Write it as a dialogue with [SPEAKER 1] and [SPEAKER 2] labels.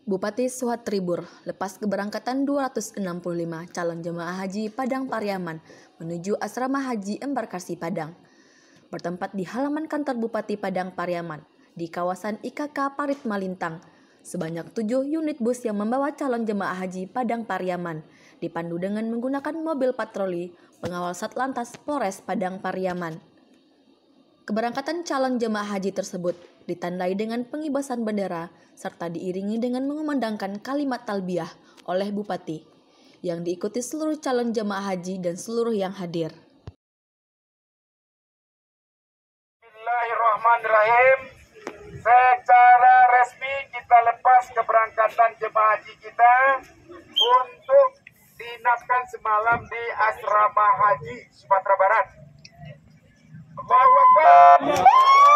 [SPEAKER 1] Bupati Suhat Tribur lepas keberangkatan 265 calon jemaah haji Padang Pariaman menuju asrama haji embarkasi Padang. Bertempat di halaman kantor Bupati Padang Pariaman di kawasan IKK Parit Malintang, sebanyak 7 unit bus yang membawa calon jemaah haji Padang Pariaman dipandu dengan menggunakan mobil patroli pengawal Satlantas Polres Padang Pariaman. Keberangkatan calon jemaah haji tersebut ditandai dengan pengibasan bendera serta diiringi dengan mengumandangkan kalimat talbiyah oleh Bupati yang diikuti seluruh calon jemaah haji dan seluruh yang hadir.
[SPEAKER 2] Bismillahirrahmanirrahim. Secara resmi kita lepas keberangkatan jemaah haji kita untuk diinapkan semalam di asrama haji Sumatera Barat. Allahu Akbar.